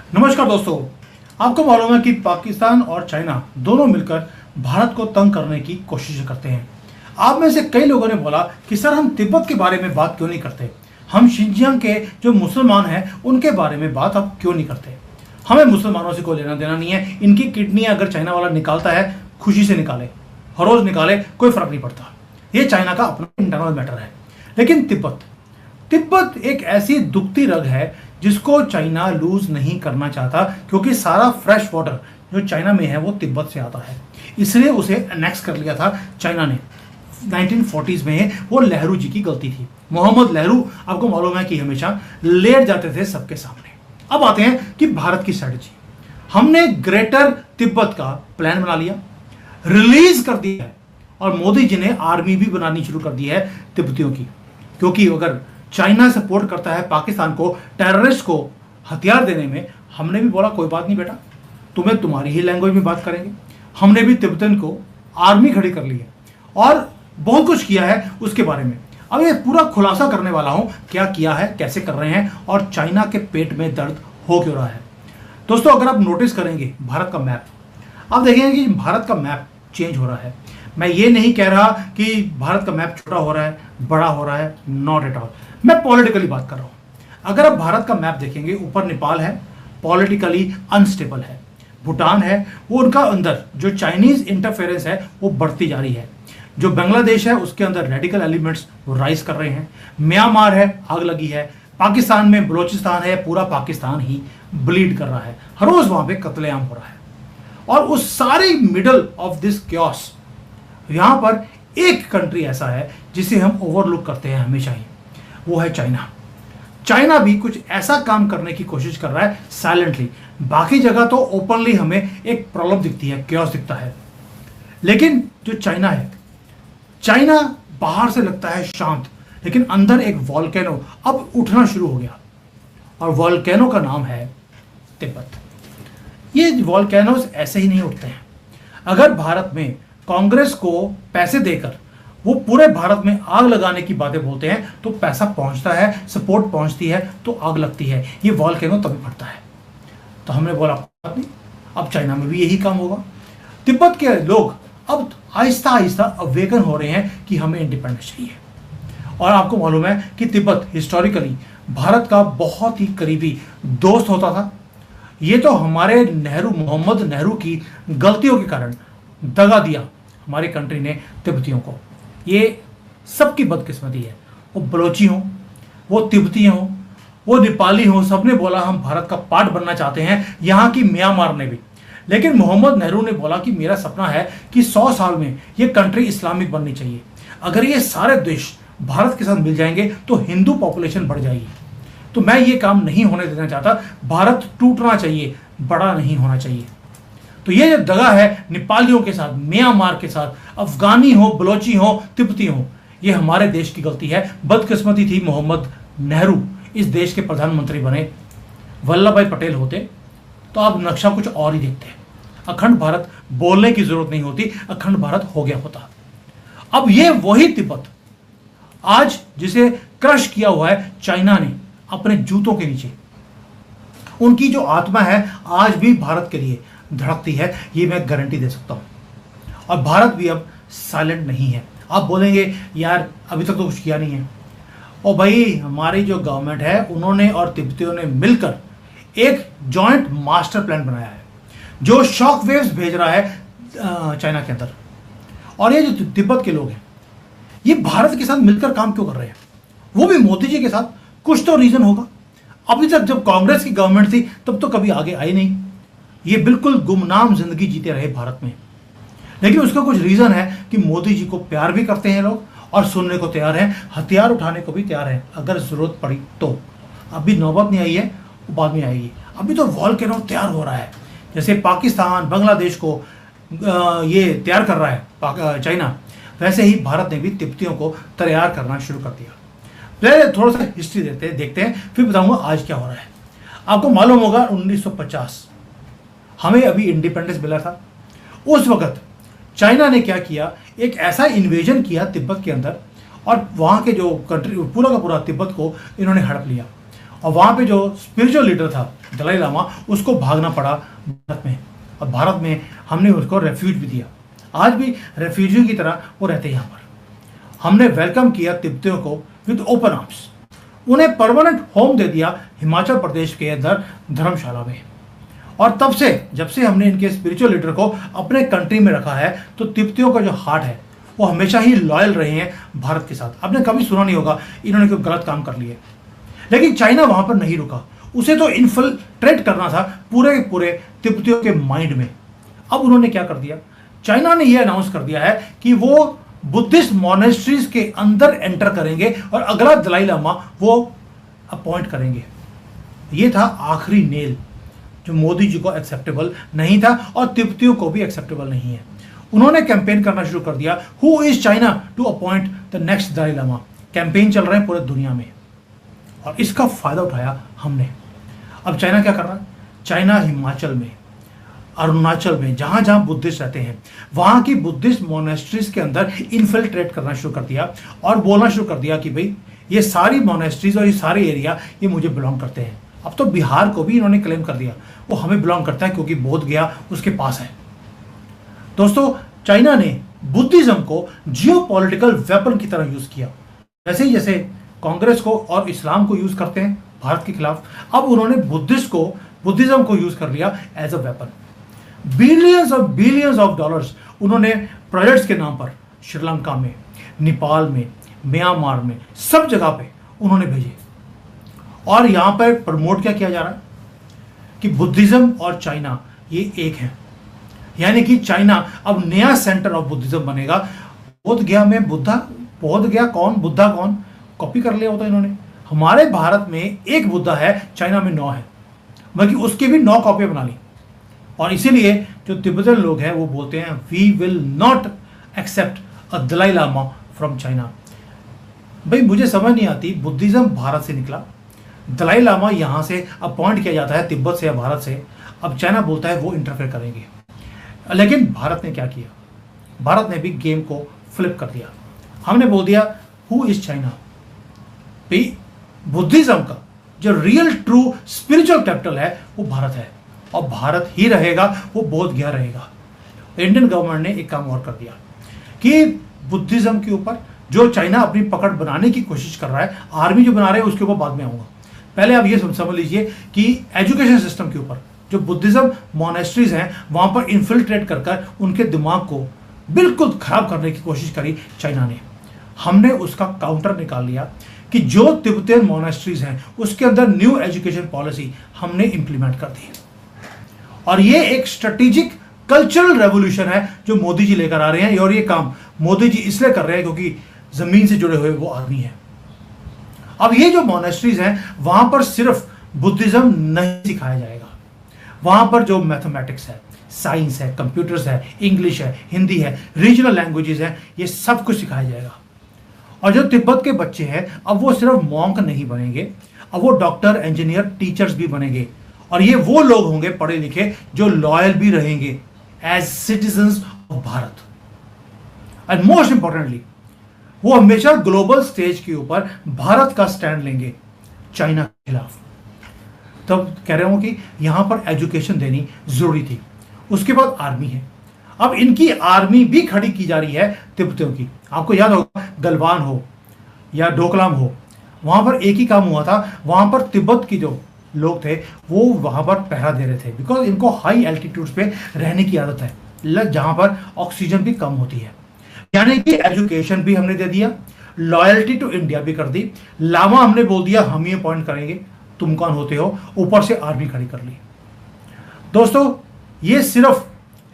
नमस्कार दोस्तों। आपको मालूम है कि पाकिस्तान और चाइना दोनों मिलकर भारत को तंग करने की कोशिश करते हैं। आप में से कई लोगों ने बोला कि सर हम तिब्बत के बारे में बात क्यों नहीं करते, हम शिनजियांग के जो मुसलमान हैं उनके बारे में बात अब क्यों नहीं करते। हमें मुसलमानों से कोई लेना देना नहीं है। इनकी किडनी अगर चाइना वाला निकालता है खुशी से निकाले, हर रोज निकाले, कोई फर्क नहीं पड़ता। ये चाइना का अपना इंटरनल मैटर है। लेकिन तिब्बत एक ऐसी दुखती रग है जिसको चाइना लूज नहीं करना चाहता, क्योंकि सारा फ्रेश वाटर जो चाइना में है वो तिब्बत से आता है। इसलिए उसे अनेक्स कर लिया था चाइना ने 1940s में। वो नेहरू जी की गलती थी। मोहम्मद नेहरू आपको मालूम है कि हमेशा लेट जाते थे सबके सामने। अब आते हैं कि भारत की स्ट्रेटजी। हमने ग्रेटर तिब्बत का प्लान बना लिया, रिलीज कर दिया है, और मोदी जी ने आर्मी भी बनानी शुरू कर दी है तिब्बतियों की। क्योंकि अगर चाइना सपोर्ट करता है पाकिस्तान को टेररिस्ट को हथियार देने में, हमने भी बोला कोई बात नहीं बेटा, तुम्हें तुम्हारी ही लैंग्वेज में बात करेंगे। हमने भी तिब्बतन को आर्मी खड़ी कर ली है और बहुत कुछ किया है उसके बारे में। अब ये पूरा खुलासा करने वाला हूं, क्या किया है, कैसे कर रहे हैं और चाइना के पेट में दर्द हो क्यों रहा है। दोस्तों, अगर आप नोटिस करेंगे भारत का मैप, आप देखेंगे कि भारत का मैप चेंज हो रहा है। मैं ये नहीं कह रहा कि भारत का मैप छोटा हो रहा है, बड़ा हो रहा है, नॉट एट ऑल। मैं पॉलिटिकली बात कर रहा हूं। अगर आप भारत का मैप देखेंगे, ऊपर नेपाल है, पॉलिटिकली अनस्टेबल है। भूटान है, वो उनका अंदर जो चाइनीज इंटरफेरेंस है वो बढ़ती जा रही है। जो बांग्लादेश है उसके अंदर रेडिकल एलिमेंट्स वो राइज कर रहे हैं। म्यांमार है, आग लगी है। पाकिस्तान में बलोचिस्तान है, पूरा पाकिस्तान ही ब्लीड कर रहा है। हर रोज वहां पे कत्लेआम हो रहा है। और उस सारे मिडल ऑफ दिस क्योस यहां पर एक कंट्री ऐसा है जिसे हम ओवरलुक करते हैं हमेशा ही, वो है चाइना। चाइना भी कुछ ऐसा काम करने की कोशिश कर रहा है साइलेंटली। बाकी जगह तो ओपनली हमें एक प्रॉब्लम दिखती है, क्योस दिखता है। लेकिन जो चाइना है, चाइना बाहर से लगता है शांत, लेकिन अंदर एक वॉल्केनो अब उठना शुरू हो गया, और वॉल्केनो का नाम है तिब्बत। ये वॉल्केनोस ऐसे ही नहीं उठते हैं। अगर भारत में कांग्रेस को पैसे देकर वो पूरे भारत में आग लगाने की बातें बोलते हैं तो पैसा पहुंचता है, सपोर्ट पहुंचती है तो आग लगती है। ये वॉल्केनो तभी फटता है। तो हमने बोला बात नहीं, अब चाइना में भी यही काम होगा। तिब्बत के लोग अब आहिस्ता आहिस्ता अवेकन हो रहे हैं कि हमें इंडिपेंडेंस चाहिए। और आपको मालूम है कि तिब्बत हिस्टोरिकली भारत का बहुत ही करीबी दोस्त होता था। ये तो हमारे मोहम्मद नेहरू की गलतियों के कारण दगा दिया हमारी कंट्री ने तिब्बतियों को। ये सबकी बदकिस्मती है। वो बलोची हों, वो तिब्बती हों, वो नेपाली हों, सबने बोला हम भारत का पार्ट बनना चाहते हैं, यहाँ की म्यांमार ने भी। लेकिन मोहम्मद नेहरू ने बोला कि मेरा सपना है कि 100 साल में ये कंट्री इस्लामिक बननी चाहिए। अगर ये सारे देश भारत के साथ मिल जाएंगे तो हिंदू पॉपुलेशन बढ़ जाएगी। तो मैं ये काम नहीं होने देना चाहता। भारत टूटना चाहिए, बड़ा नहीं होना चाहिए। तो ये जो दगा है नेपालियों के साथ, म्यांमार के साथ, अफगानी हो, बलोची हो, तिब्बती हो, ये हमारे देश की गलती है। बदकिस्मती थी मोहम्मद नेहरू इस देश के प्रधानमंत्री बने। वल्लभ भाई पटेल होते तो आप नक्शा कुछ और ही देखते। अखंड भारत बोलने की जरूरत नहीं होती, अखंड भारत हो गया होता। अब ये वही तिब्बत आज जिसे क्रश किया हुआ है चाइना ने अपने जूतों के नीचे, उनकी जो आत्मा है आज भी भारत के लिए धड़कती है, ये मैं गारंटी दे सकता हूं। और भारत भी अब साइलेंट नहीं है। आप बोलेंगे यार अभी तक तो कुछ किया नहीं है। और भाई हमारी जो गवर्नमेंट है उन्होंने और तिब्बतियों ने मिलकर एक जॉइंट मास्टर प्लान बनाया है जो शॉक वेव्स भेज रहा है चाइना के अंदर। और ये जो तिब्बत के लोग हैं ये भारत के साथ मिलकर काम क्यों कर रहे हैं, वो भी मोदी जी के साथ? कुछ तो रीजन होगा। अभी तक जब कांग्रेस की गवर्नमेंट थी तब तो कभी आगे आई नहीं। ये बिल्कुल गुमनाम जिंदगी जीते रहे भारत में। लेकिन उसका कुछ रीजन है कि मोदी जी को प्यार भी करते हैं लोग और सुनने को तैयार हैं, हथियार उठाने को भी तैयार हैं अगर जरूरत पड़ी तो। अभी नौबत नहीं आई है, वो बाद में आएगी। अभी तो वॉल्केनो तैयार हो रहा है। जैसे पाकिस्तान बांग्लादेश को ये तैयार कर रहा है चाइना, वैसे ही भारत ने भी तिब्बतियों को तैयार करना शुरू कर दिया। पहले थोड़ा सा हिस्ट्री देखते हैं, फिर बताऊंगा आज क्या हो रहा है। आपको मालूम होगा 1950 हमें अभी इंडिपेंडेंस मिला था। उस वक्त चाइना ने क्या किया, एक ऐसा इन्वेजन किया तिब्बत के अंदर, और वहाँ के जो कंट्री पूरा का पूरा तिब्बत को इन्होंने हड़प लिया। और वहाँ पे जो स्पिरिचुअल लीडर था दलाई लामा, उसको भागना पड़ा भारत में, और भारत में हमने उसको रेफ्यूज भी दिया। आज भी रेफ्यूजी की तरह वो रहते हैं यहाँ पर। हमने वेलकम किया तिब्बतियों को विद ओपन आर्म्स। उन्हें परमानेंट होम दे दिया हिमाचल प्रदेश के अंदर धर्मशाला में। और तब से, जब से हमने इनके स्पिरिचुअल लीडर को अपने कंट्री में रखा है, तो तिब्बतियों का जो हार्ट है वो हमेशा ही लॉयल रहे हैं भारत के साथ। आपने कभी सुना नहीं होगा इन्होंने कोई गलत काम कर लिए। लेकिन चाइना वहां पर नहीं रुका, उसे तो इन्फिल्ट्रेट करना था पूरे के पूरे तिब्बतियों के माइंड में। अब उन्होंने क्या कर दिया, चाइना ने यह अनाउंस कर दिया है कि वो बुद्धिस्ट मॉनेस्ट्रीज के अंदर एंटर करेंगे और अगला दलाई लामा वो अपॉइंट करेंगे। ये था आखिरी नेल जो मोदी जी को एक्सेप्टेबल नहीं था और तिब्बतियों को भी एक्सेप्टेबल नहीं है। उन्होंने कैंपेन करना शुरू कर दिया, who is China to appoint the next Dalai Lama. Campaign चल रहे हैं पूरे दुनिया में और इसका फायदा उठाया हमने। अब चाइना क्या कर रहा है, चाइना हिमाचल में, अरुणाचल में, जहां जहां बुद्धिस्ट रहते हैं, वहां की बुद्धिस्ट मोनेस्ट्रीज के अंदर इन्फिल्ट्रेट करना शुरू कर दिया और बोलना शुरू कर दिया कि भाई ये सारी मोनेस्ट्रीज और ये सारे एरिया ये मुझे बिलोंग करते हैं। अब तो बिहार को भी इन्होंने क्लेम कर दिया वो हमें बिलोंग करता है क्योंकि बोध गया उसके पास है। दोस्तों, चाइना ने बुद्धिज्म को जियोपॉलिटिकल वेपन की तरह यूज किया। जैसे जैसे कांग्रेस को और इस्लाम को यूज करते हैं भारत के खिलाफ, अब उन्होंने बुद्धिज्म को यूज कर लिया as a weapon. Billions of dollars उन्होंने प्रोजेक्ट्स के नाम पर श्रीलंका में, नेपाल में, म्यांमार में, सब जगह पे उन्होंने भेजे। और यहां पर प्रमोट क्या किया जा रहा है कि बुद्धिज्म और चाइना ये एक है, यानी कि चाइना अब नया सेंटर ऑफ बुद्धिज्म बनेगा। बोध गया में बुद्धा, बोध गया कौन, बुद्धा कौन, कॉपी कर लिया होता इन्होंने। हमारे भारत में एक बुद्धा है, चाइना में 9 है, बल्कि उसकी भी 9 कॉपी बना ली। और इसीलिए जो तिब्बतन लोग हैं वो बोलते हैं we will not accept a Dalai Lama from China. भाई मुझे समझ नहीं आती, बुद्धिज्म भारत से निकला, दलाई लामा यहां से अपॉइंट किया जाता है तिब्बत से या भारत से, अब चाइना बोलता है वो इंटरफेयर करेंगे। लेकिन भारत ने क्या किया, भारत ने भी गेम को फ्लिप कर दिया। हमने बोल दिया हु इज चाइना। भाई बुद्धिज्म का जो रियल ट्रू स्पिरिचुअल कैपिटल है वो भारत है और भारत ही रहेगा, वो बोध गया रहेगा। इंडियन गवर्नमेंट ने एक काम और कर दिया कि बुद्धिज्म के ऊपर जो चाइना अपनी पकड़ बनाने की कोशिश कर रहा है, आर्मी जो बना रहे हैं उसके ऊपर बाद में आऊंगा। पहले आप ये समझ लीजिए कि एजुकेशन सिस्टम के ऊपर जो बुद्धिज्म मोनेस्ट्रीज हैं वहां पर इन्फिल्ट्रेट कर उनके दिमाग को बिल्कुल खराब करने की कोशिश करी चाइना ने। हमने उसका काउंटर निकाल लिया कि जो तिब्बतियन मोनेस्ट्रीज हैं उसके अंदर न्यू एजुकेशन पॉलिसी हमने इंप्लीमेंट कर दी। और ये एक स्ट्रेटेजिक कल्चरल रेवोल्यूशन है जो मोदी जी लेकर आ रहे हैं। और ये काम मोदी जी इसलिए कर रहे हैं क्योंकि जमीन से जुड़े हुए वो आदमी है। अब ये जो मोनेस्ट्रीज हैं वहां पर सिर्फ बुद्धिज्म नहीं सिखाया जाएगा, वहां पर जो मैथमेटिक्स है, साइंस है, कंप्यूटर्स है, इंग्लिश है, हिंदी है, रीजनल लैंग्वेजेस है, ये सब कुछ सिखाया जाएगा। और जो तिब्बत के बच्चे हैं अब वो सिर्फ मॉन्क नहीं बनेंगे, अब वो डॉक्टर, इंजीनियर, टीचर्स भी बनेंगे। और ये वो लोग होंगे पढ़े लिखे जो लॉयल भी रहेंगे as citizens of Bharat. And most importantly वो हमेशा ग्लोबल स्टेज के ऊपर भारत का स्टैंड लेंगे चाइना के खिलाफ। तब कह रहे हूं कि यहां पर एजुकेशन देनी जरूरी थी। उसके बाद आर्मी है, अब इनकी आर्मी भी खड़ी की जा रही है तिब्बतियों की। आपको याद होगा गलवान हो या डोकलाम हो, वहां पर एक ही काम हुआ था, वहां पर तिब्बत की जो लोग थे वो वहां पर पहरा दे रहे थे, बिकॉज इनको हाई एल्टीट्यूड्स पे रहने की आदत है जहां पर ऑक्सीजन भी कम होती है। यानी कि एजुकेशन भी हमने दे दिया, लॉयल्टी टू इंडिया भी कर दी, लामा हमने बोल दिया हम ही अपॉइंट करेंगे, तुम कौन होते हो, ऊपर से आर्मी खड़ी कर ली। दोस्तों ये सिर्फ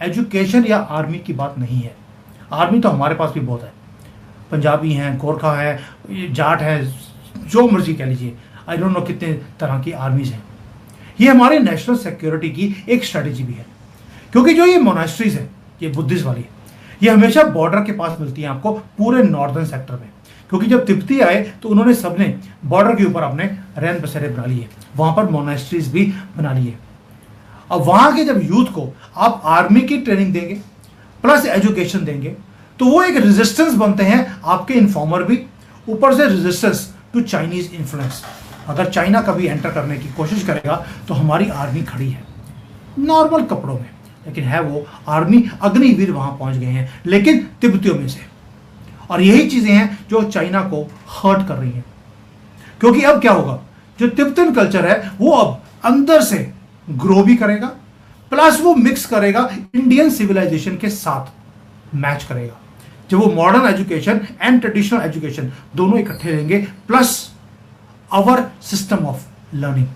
एजुकेशन या आर्मी की बात नहीं है, आर्मी तो हमारे पास भी बहुत है, पंजाबी हैं, गोरखा है, जाट है, जो मर्जी कह लीजिए, आई डोंट नो कितने तरह की आर्मीज हैं। ये हमारे नेशनल सिक्योरिटी की एक स्ट्रेटेजी भी है, क्योंकि जो ये मोनेस्ट्रीज है, ये बुद्धिस्ट वाली, ये हमेशा बॉर्डर के पास मिलती है आपको पूरे नॉर्दर्न सेक्टर में। क्योंकि जब तिब्बती आए तो उन्होंने सबने बॉर्डर के ऊपर अपने रैन बसेरे बना लिए, वहां पर मोनेस्ट्रीज भी बना लिए। अब वहां के जब यूथ को आप आर्मी की ट्रेनिंग देंगे प्लस एजुकेशन देंगे तो वो एक रेजिस्टेंस बनते हैं, आपके इन्फॉर्मर भी, ऊपर से रेजिस्टेंस टू चाइनीज इन्फ्लुएंस। अगर चाइना कभी एंटर करने की कोशिश करेगा तो हमारी आर्मी खड़ी है नॉर्मल कपड़ों में, लेकिन है वो आर्मी, अग्निवीर वहां पहुंच गए हैं, लेकिन तिब्बतियों में से। और यही चीजें हैं जो चाइना को हर्ट कर रही हैं, क्योंकि अब क्या होगा, जो तिब्बतन कल्चर है वो अब अंदर से ग्रो भी करेगा, प्लस वो मिक्स करेगा इंडियन सिविलाइजेशन के साथ मैच करेगा। जब वो modern education and traditional education दोनों इकट्ठे रहेंगे, plus our system of learning.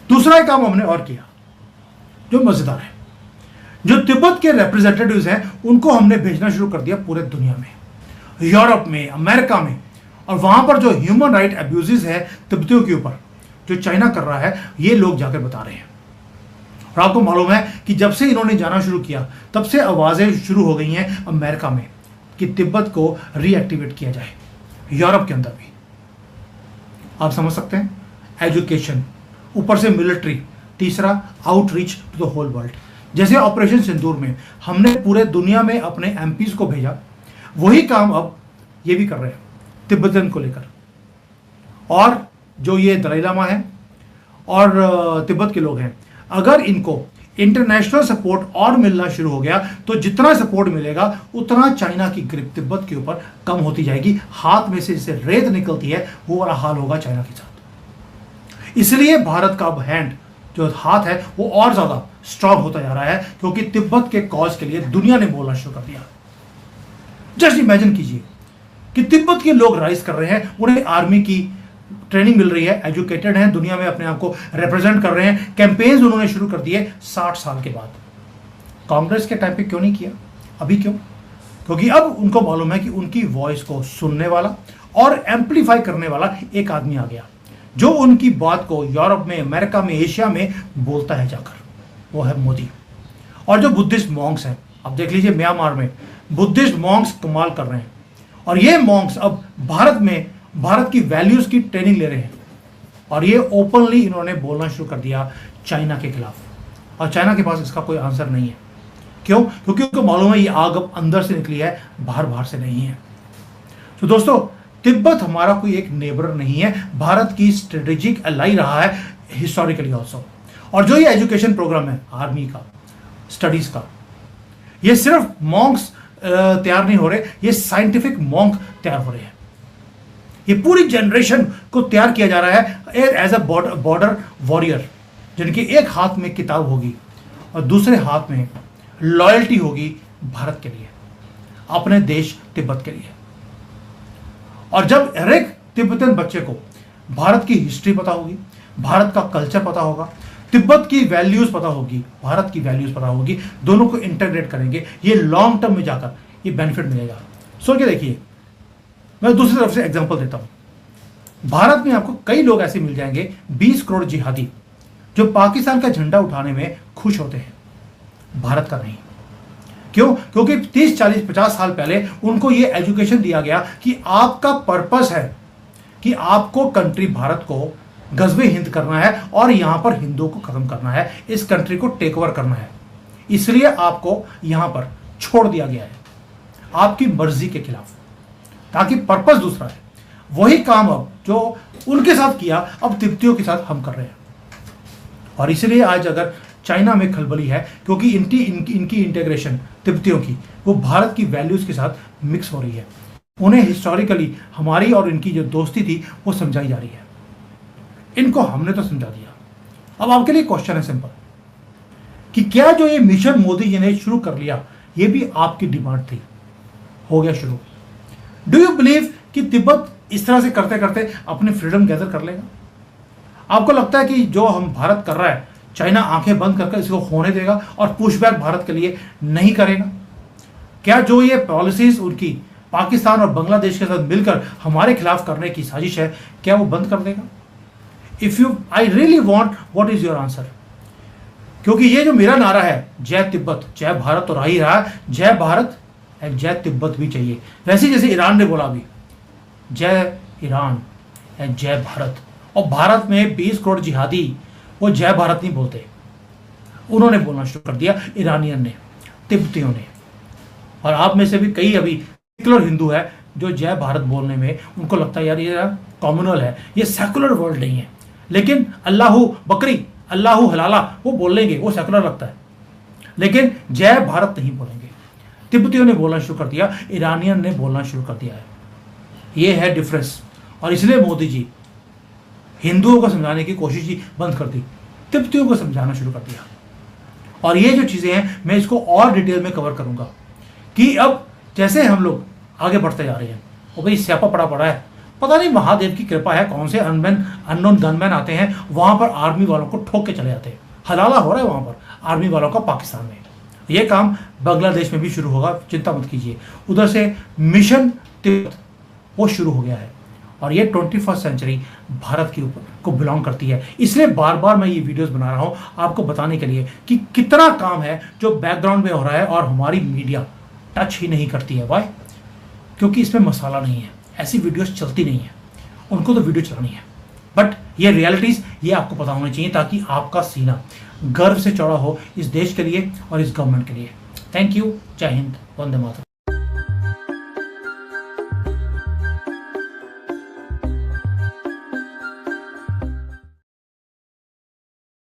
दूसरा एक काम हमने और किया जो मजेदार है, जो तिब्बत के रिप्रेजेंटेटिव्स हैं उनको हमने भेजना शुरू कर दिया पूरे दुनिया में, यूरोप में, अमेरिका में। और वहां पर जो ह्यूमन राइट अब्यूजेस है तिब्बतियों के ऊपर जो चाइना कर रहा है, ये लोग जाकर बता रहे हैं। और आपको मालूम है कि जब से इन्होंने जाना शुरू किया तब से आवाजें शुरू हो गई हैं अमेरिका में कि तिब्बत को रीएक्टिवेट किया जाए, यूरोप के अंदर भी। आप समझ सकते हैं, एजुकेशन, ऊपर से मिलिट्री, तीसरा outreach to the whole world. जैसे ऑपरेशन सिंदूर में हमने पूरे दुनिया में अपने एमपीज को भेजा, वही काम अब ये भी कर रहे हैं तिब्बतन को लेकर। और जो ये दलाई लामा है और तिब्बत के लोग हैं, अगर इनको इंटरनेशनल सपोर्ट और मिलना शुरू हो गया तो जितना सपोर्ट मिलेगा उतना चाइना की ग्रिप तिब्बत के ऊपर कम होती जाएगी। हाथ में से जैसे रेत निकलती है वो वाला हाल होगा चाइना के साथ। इसलिए भारत का अब हैंड, जो हाथ है, वो और ज्यादा स्ट्रांग होता जा रहा है, क्योंकि तिब्बत के कॉज के लिए दुनिया ने बोलना शुरू कर दिया। जस्ट इमेजिन कीजिए कि तिब्बत के लोग राइज कर रहे हैं, उन्हें आर्मी की ट्रेनिंग मिल रही है, एजुकेटेड हैं, दुनिया में अपने आप को रिप्रेजेंट कर रहे हैं, कैंपेन्स उन्होंने शुरू कर दिए 60 साल के बाद। कांग्रेस के टाइम पे क्यों नहीं किया, अभी क्यों? क्योंकि अब उनको मालूम है कि उनकी वॉइस को सुनने वाला और एम्पलीफाई करने वाला एक आदमी आ गया, जो उनकी बात को यूरोप में, अमेरिका में, एशिया में बोलता है जाकर, वो है मोदी। और जो बुद्धिस्ट मॉन्क्स हैं, अब देख लीजिए म्यांमार में बुद्धिस्ट मॉन्क्स कमाल कर रहे हैं, और ये मॉन्क्स अब भारत में भारत की वैल्यूज की ट्रेनिंग ले रहे हैं। और ये ओपनली इन्होंने बोलना शुरू कर दिया चाइना के खिलाफ, और चाइना के पास इसका कोई आंसर नहीं है। क्यों? क्योंकि उनको मालूम है ये आग अब अंदर से निकली है, बाहर बाहर से नहीं है। तो दोस्तों, तिब्बत हमारा कोई एक नेबर नहीं है, भारत की स्ट्रेटेजिक एलाई रहा है हिस्टोरिकली ऑल्सो। और जो ये एजुकेशन प्रोग्राम है आर्मी का, स्टडीज का, ये सिर्फ मॉन्क्स तैयार नहीं हो रहे, ये साइंटिफिक मॉन्क तैयार हो रहे हैं। ये पूरी जनरेशन को तैयार किया जा रहा है एज अ बॉर्डर वॉरियर, जिनके एक हाथ में किताब होगी और दूसरे हाथ में लॉयल्टी होगी भारत के लिए, अपने देश तिब्बत के लिए। और जब हर एक तिब्बतन बच्चे को भारत की हिस्ट्री पता होगी, भारत का कल्चर पता होगा, तिब्बत की वैल्यूज पता होगी, भारत की वैल्यूज पता होगी, दोनों को इंटीग्रेट करेंगे, ये लॉन्ग टर्म में जाकर ये बेनिफिट मिलेगा। सोच के देखिए, मैं दूसरी तरफ से एग्जांपल देता हूं। भारत में आपको कई लोग ऐसे मिल जाएंगे, 20 करोड़ जिहादी, जो पाकिस्तान का झंडा उठाने में खुश होते हैं, भारत का नहीं। क्यों? क्योंकि 30, 40, 50 साल पहले उनको ये एजुकेशन दिया गया कि आपका पर्पस है कि आपको कंट्री भारत को गजबे हिंद करना है और यहां पर हिंदुओं को खत्म करना है, इस कंट्री को टेक ओवर करना है। इसलिए आपको यहां पर छोड़ दिया गया है आपकी मर्जी के खिलाफ, ताकि पर्पस दूसरा है। वही काम अब जो उनके साथ किया, अब तिब्बतियों के साथ हम कर रहे हैं। और इसलिए आज अगर चाइना में खलबली है, क्योंकि इनकी इंटीग्रेशन तिब्बतियों की वो भारत की वैल्यूज के साथ मिक्स हो रही है। उन्हें हिस्टोरिकली हमारी और इनकी जो दोस्ती थी वो समझाई जा रही है। इनको हमने तो समझा दिया। अब आपके लिए क्वेश्चन है सिंपल, कि क्या जो ये मिशन मोदी जी ने शुरू कर लिया, ये भी आपकी डिमांड थी? हो गया शुरू। डू यू बिलीव कि तिब्बत इस तरह से करते करते अपनी फ्रीडम गैदर कर लेगा? आपको लगता है कि जो हम भारत कर रहा है, चाइना आंखें बंद करके इसको होने देगा और पुशबैक भारत के लिए नहीं करेगा? क्या जो ये पॉलिसीज उनकी पाकिस्तान और बांग्लादेश के साथ मिलकर हमारे खिलाफ करने की साजिश है, क्या वो बंद कर देगा? If you I really want, what is your answer? क्योंकि ये जो मेरा नारा है, जय तिब्बत, जय भारत, तो रह ही रहा, जय भारत एंड जय तिब्बत भी चाहिए। वैसे जैसे ईरान ने बोला अभी, जय ईरान एंड जय भारत। और भारत में 20 करोड़ जिहादी वो जय भारत नहीं बोलते, उन्होंने बोलना शुरू कर दिया, ईरानियन ने, तिब्बतियों ने। और आप में से भी कई अभी सेक्युलर हिंदू है जो जय भारत बोलने में उनको लगता है यार ये कॉम्युनल है, ये सेकुलर वर्ल्ड नहीं है। लेकिन अल्लाहू बकरी, अल्लाहू हलाला वो बोल लेंगे, वो सेकुलर लगता है, लेकिन जय भारत नहीं बोलेंगे। तिब्बतियों ने बोलना शुरू कर दिया, ईरानियन ने बोलना शुरू कर दिया है। ये है डिफरेंस। और इसलिए मोदी जी हिंदुओं को समझाने की कोशिश ही बंद कर दी, तिब्बतियों को समझाना शुरू कर दिया। और ये जो चीज़ें हैं मैं इसको और डिटेल में कवर करूंगा कि अब जैसे हम लोग आगे बढ़ते जा रहे हैं, और भाई स्यापा पड़ा है, पता नहीं महादेव की कृपा है, कौन से अननोन गनमैन आते हैं वहां पर आर्मी वालों को ठोक के चले जाते हैं। हलाला हो रहा है वहां पर आर्मी वालों का पाकिस्तान में। ये काम बांग्लादेश में भी शुरू होगा, चिंता मत कीजिए। उधर से मिशन तिब्बत वो शुरू हो गया है। और ये 21वीं सेंचुरी भारत के ऊपर को बिलोंग करती है। इसलिए बार बार मैं ये वीडियोस बना रहा हूँ आपको बताने के लिए कि कितना काम है जो बैकग्राउंड में हो रहा है और हमारी मीडिया टच ही नहीं करती है। वाई? क्योंकि इसमें मसाला नहीं है, ऐसी वीडियोस चलती नहीं है, उनको तो वीडियो चलानी है। बट ये रियलिटीज ये आपको पता होनी चाहिए ताकि आपका सीना गर्व से चौड़ा हो इस देश के लिए और इस गवर्नमेंट के लिए। Thank you. जय हिंद। वंदे मातरम।